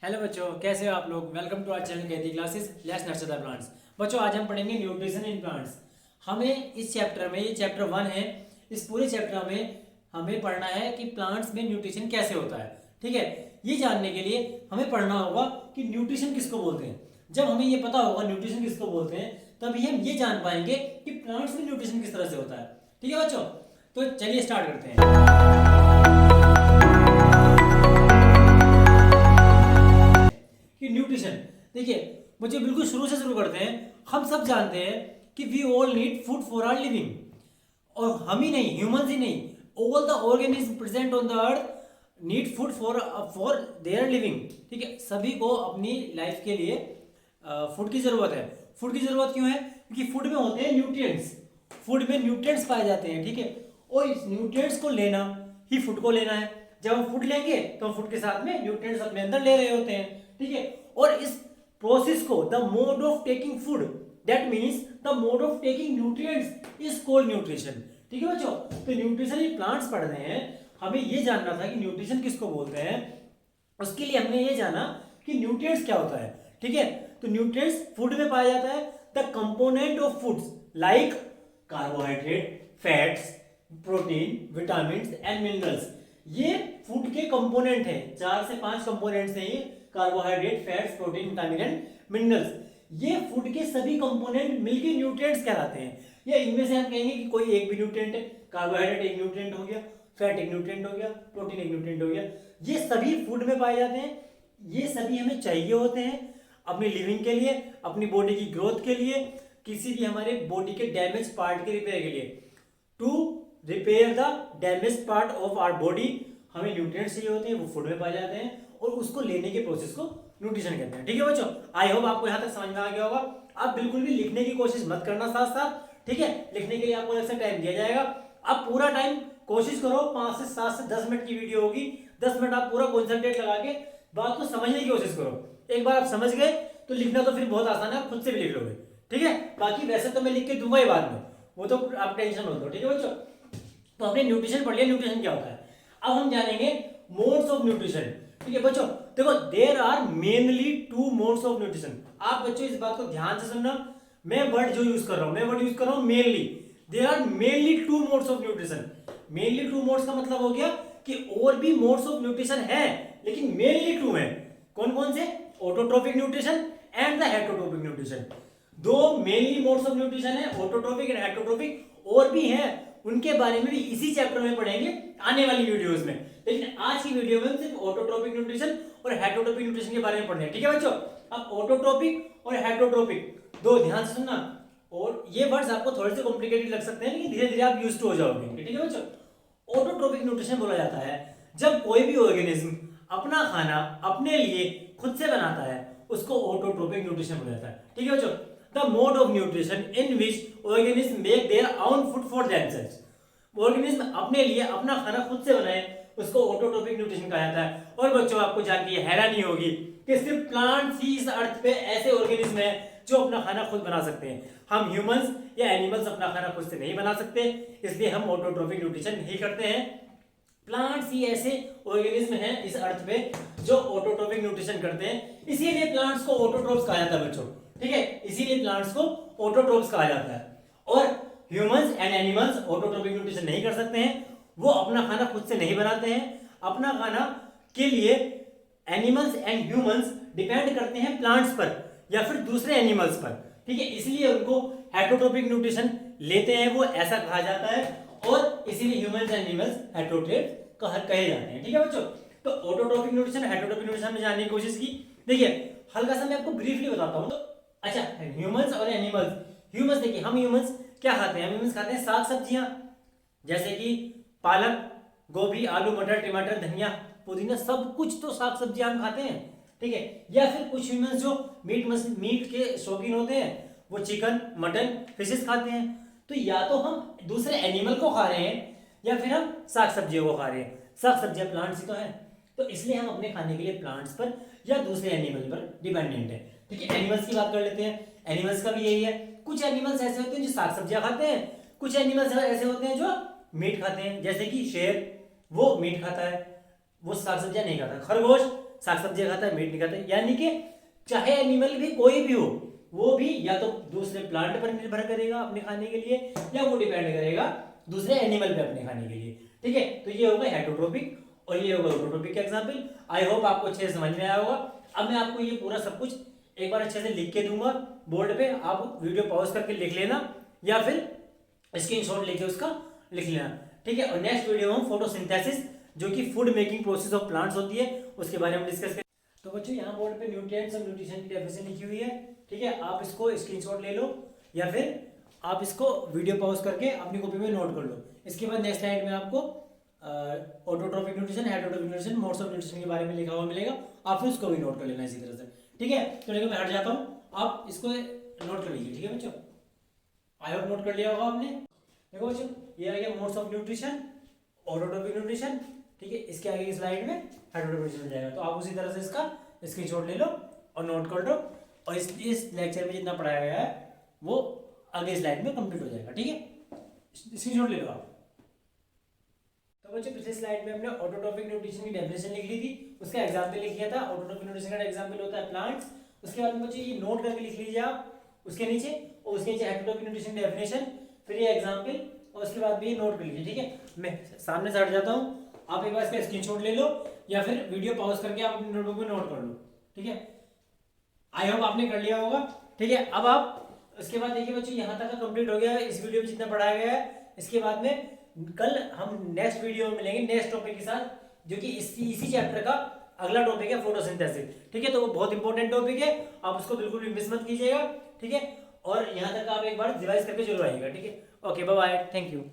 Hello बच्चों, कैसे हो आप लोग। वेलकम टू आवर चैनल खेती classes let's nurture the plants. बच्चों, आज हम पढ़ेंगे न्यूट्रिशन इन प्लांट्स। हमें इस चैप्टर में, ये चैप्टर 1 है, इस पूरे चैप्टर में हमें पढ़ना है कि प्लांट्स में न्यूट्रिशन कैसे होता है। ठीक है, ये जानने के लिए हमें पढ़ना होगा कि न्यूट्रिशन किसको बोलते हैं। जब हमें ये पता होगा न्यूट्रिशन किसको बोलते हैं, तभी हम ये जान पाएंगे कि प्लांट्स में न्यूट्रिशन किस तरह से होता है। ठीक है बच्चों, तो चलिए स्टार्ट करते हैं कि न्यूट्रिशन। देखिए मुझे बिल्कुल शुरू से शुरू करते हैं। हम सब जानते हैं कि we all need food for our living. और हम ही नहीं, ह्यूमंस ही नहीं, all the organism present on the earth need food for their living. ठीक है, सभी को अपनी लाइफ के लिए फूड की जरूरत है। फूड की जरूरत क्यों है? क्योंकि फूड में होते हैं न्यूट्रिएंट्स। फूड में न्यूट्रिएंट्स पाए जाते हैं। ठीक है, और इस न्यूट्रिएंट्स को लेना ही फूड को लेना है। जब हम फूड लेंगे तो हम फूड के साथ में न्यूट्रिएंट्स अपने अंदर ले रहे होते हैं। ठीक है, और इस प्रोसेस को the mode of taking food, that means the mode of taking nutrients is called nutrition. ठीक है बच्चों, तो न्यूट्रिशन ये प्लांट्स पढ़ रहे हैं। हमें ये जानना था कि न्यूट्रिशन किसको बोलते हैं। उसके लिए हमने ये जाना कि न्यूट्रिएंट्स क्या होता है। ठीक है, तो न्यूट्रिएंट्स फूड में पाया जाता है। The component of foods like carbohydrate, fats, protein, vitamin and minerals. ये फूड के कंपोनेंट हैं। 4 से 5 कंपोनेंट्स हैं ये, carbohydrate, fats, protein, vitamin and minerals. ये फूड के सभी कंपोनेंट मिलकर न्यूट्रिएंट्स कहलाते हैं। या इनमें से हम कहेंगे कि कोई एक भी न्यूट्रिएंट है। कार्बोहाइड्रेट एक न्यूट्रिएंट हो गया, फैट एक न्यूट्रिएंट हो गया, प्रोटीन एक न्यूट्रिएंट हो गया। ये सभी फूड में पाए जाते हैं। ये सभी हमें चाहिए होते हैं अपनी लिविंग के लिए, अपनी बॉडी की ग्रोथ के लिए, किसी भी हमारे बॉडी के डैमेज पार्ट के रिपेयर के लिए। To repair the damage part of our body हमें न्यूट्रिएंट्स चाहिए होते हैं, वो फूड में पाए जाते हैं, और उसको लेने के प्रोसेस को न्यूट्रिशन कहते हैं। ठीक है बच्चों, आई होप आपको यहां तक समझ में आ गया होगा। आप बिल्कुल भी लिखने की कोशिश मत करना साथ साथ। ठीक है, लिखने के लिए आपको अलग से टाइम दिया जाएगा। आप पूरा टाइम कोशिश करो, 5 से 7 से 10 मिनट की वीडियो होगी, 10 मिनट आप पूरा कॉन्सेंट्रेट लगा के बात को समझने की कोशिश करो। एक बार आप समझ गए तो लिखना तो फिर बहुत आसान है, आप खुद से भी लिख लोगे। ठीक है, बाकी वैसे तो मैं लिख के दूंगा ही बाद में, वो तो आप टेंशन मत लो। ठीक है बच्चों, तो हमने न्यूट्रिशन पढ़ लिया, न्यूट्रिशन क्या होता है। अब हम जानेंगे मोड्स ऑफ न्यूट्रिशन। ठीक है बच्चों, देखो there are mainly 2 modes of nutrition. आप बच्चों इस बात को ध्यान से सुनना। मैं वर्ड जो यूज कर रहा हूं, मैं वर्ड यूज कर रहा हूं mainly. There are mainly 2 modes of nutrition. Mainly 2 modes का मतलब हो गया कि और भी मोड्स ऑफ न्यूट्रिशन है, लेकिन मेनली 2 है। कौन कौन से? Autotrophic nutrition and the heterotrophic nutrition. 2 mainly modes of nutrition है, ऑटोट्रोपिक एंड हेटरोट्रोपिक। और भी है, उनके बारे में भी इसी चैप्टर में पढ़ेंगे आने वाली वीडियोस में। लेकिन आज की वीडियो में सिर्फ ऑटोट्रोपिक न्यूट्रिशन और हेटरोट्रोपिक न्यूट्रिशन के बारे में पढ़ने हैं। ठीक है बच्चों, अब ऑटोट्रोपिक और हेटरोट्रोपिक दो ध्यान से सुनना। और ये वर्ड्स आपको थोड़े से कॉम्प्लिकेटेड लग सकते हैं, लेकिन धीरे धीरे आप यूज्ड टू हो जाओगे। ठीक है बच्चों, ऑटोट्रोपिक न्यूट्रिशन बोला जाता है जब कोई भी ऑर्गेनिज्म अपना खाना अपने लिए खुद से बनाता है, उसको ऑटोट्रोपिक न्यूट्रिशन बोला जाता है। ठीक है बच्चों, the mode of nutrition in which organism make their own food for themselves. Organism अपने लिए अपना खाना खुद से बनाए, उसको ऑटोट्रोपिक न्यूट्रिशन कहा जाता है। और बच्चों आपको जान के हैरानी होगी कि सिर्फ प्लांट्स ही इस अर्थ पे ऐसे ऑर्गेनिज्म है जो अपना खाना खुद बना सकते हैं। हम ह्यूमंस या एनिमल्स अपना खाना खुद से नहीं बना सकते, इसलिए हम ऑटोट्रोपिक न्यूट्रिशन नहीं करते हैं। प्लांट्स ही ऐसे ऑर्गेनिज्म हैं इस अर्थ पे जो ऑटोट्रोपिक न्यूट्रिशन करते हैं, इसीलिए प्लांट्स को ऑटोट्रोप्स कहा जाता है बच्चों। ठीक है, इसीलिए प्लांट्स को ऑटोट्रोप्स कहा जाता है। और humans and animals autotrophic nutrition नहीं कर सकते हैं, वो अपना खाना खुद से नहीं बनाते हैं। अपना खाना के लिए एनिमल्स एंड ह्यूमंस डिपेंड करते हैं प्लांट्स पर या फिर दूसरे एनिमल्स पर। ठीक है, इसलिए उनको हेटरोट्रोपिक न्यूट्रिशन लेते हैं, वो ऐसा कहा जाता है। और इसीलिए ह्यूमंस एंड एनिमल्स हेटरोट्रोप कहे जाते हैं। ठीक है बच्चों, तो ऑटोट्रोपिक न्यूट्रिशन, हेटरोट्रोपिक न्यूट्रिशन में जानने की कोशिश की। देखिए हल्का सा मैं आपको ब्रीफली बताता हूं। अच्छा, ह्यूमंस और एनिमल्स। ह्यूमंस देखिए, हम ह्यूमंस क्या खाते हैं? हम ह्यूमंस खाते हैं साग सब्जियां, जैसे कि पालक, गोभी, आलू, मटर, टमाटर, धनिया, पुदीना, सब कुछ तो साग सब्जियां हम खाते हैं। ठीक है, या फिर कुछ ह्यूमंस जो मीट के शौकीन होते हैं, वो चिकन, मटन, फिशेस खाते हैं। तो या तो हम दूसरे एनिमल को खा रहे हैं या फिर हम साग सब्जियों को खा रहे हैं। साग सब्जियां प्लांट्स ही तो हैं, तो इसलिए हम अपने खाने के लिए प्लांट्स पर या दूसरे एनिमल पर डिपेंडेंट है। ठीक है, एनिमल्स की बात कर लेते हैं। एनिमल्स का भी यही है, कुछ एनिमल्स ऐसे होते हैं जो साग सब्जियां खाते हैं, कुछ एनिमल्स ऐसे होते हैं जो मीट खाते हैं। जैसे कि शेर, वो मीट खाता है, वो साग सब्जियां नहीं खाता। खरगोश साग सब्जी खाता है, मीट नहीं खाता है। यानी कि चाहे एनिमल भी कोई भी हो, वो भी या तो दूसरे प्लांट पर निर्भर करेगा अपने खाने के लिए, या वो डिपेंड करेगा दूसरे एनिमल पे अपने खाने के लिए। ठीक है, तो ये होगा हेटरोट्रोपिक और ये होगा ऑटोट्रोपिक का एग्जांपल। आई होप आपको अच्छे से समझ में आया होगा। अब मैं आपको ये पूरा सब कुछ एक बार अच्छे से लिख के दूंगा बोर्ड पे, आप वीडियो पॉज करके लिख लेना या फिर स्क्रीनशॉट लेके उसका लिख लेना। ठीक है, और नेक्स्ट वीडियो में हम फोटोसिंथेसिस जो कि food making process of plants होती है उसके बारे में डिस्कस करेंगे। तो बच्चों यहाँ बोर्ड पे न्यूट्रिएंट्स और न्यूट्रिशन की डेफिनेशन लिखी हुई है। ठीक है, आप इसको स्क्रीनशॉट ले लो या फिर आप इसको वीडियो पॉज करके अपनी कॉपी में नोट कर लो। इसके बाद नेक्स्ट स्लाइड में आपको autotrophic nutrition, heterotrophic nutrition, modes of nutrition के बारे में लिखा हुआ मिलेगा, आप उसको भी नोट कर लेना इसी तरह से। ठीक है, तो लेकिन मैं हट जाता हूँ, आप इसको नोट कर लीजिए। ठीक है बच्चों, आई होप नोट कर लिया होगा आपने। देखो बच्चों, ये आ गया modes of nutrition, autotrophic nutrition. ठीक है, इसके आगे की स्लाइड में हेटरोट्रोपिक न्यूट्रिशन मिल जाएगा, तो आप उसी तरह से इसका स्क्रीनशॉट ले लो और नोट कर लो, और इस लेक्चर में जितना पढ़ाया गया है वो अगले स्लाइड में कंप्लीट हो जाएगा। ठीक है, स्क्रीनशॉट ले लो आप। तो बच्चों पिछले स्लाइड में हमने ऑटोट्रोपिक न्यूट्रिशन की डेफिनेशन लिख ली थी, उसका एग्जांपल लिख लिया था। ऑटोट्रोपिक न्यूट्रिशन का एग्जांपल होता है प्लांट्स। उसके बाद में बच्चों ये नोट करके लिख लीजिए आप उसके नीचे, और उसके नीचे हेटरोट्रोपिक न्यूट्रिशन डेफिनेशन, फिर ये एग्जांपल, और उसके बाद भी ये नोट कर लीजिए। ठीक है, मैं सामने से हट जाता हूँ, आप एक बार इसका स्क्रीनशॉट ले लो या फिर वीडियो पॉज करके आप अपने नोटबुक में नोट कर लो। ठीक है, आई होप आपने कर लिया होगा। ठीक है, अब आप इसके बाद देखिए बच्चों, यहाँ तक का कंप्लीट हो गया है इस वीडियो में जितना पढ़ाया गया है। इसके बाद में कल हम नेक्स्ट वीडियो में मिलेंगे नेक्स्ट टॉपिक के साथ, जो कि इसी चैप्टर का अगला टॉपिक है फोटोसिंथेसिस। ठीक है, तो वो बहुत इंपॉर्टेंट टॉपिक है, आप उसको बिल्कुल भी मिस मत कीजिएगा। ठीक है, और यहाँ तक आप एक बार रिवाइज करके जरूर आइएगा। ठीक है, okay, bye bye, thank you.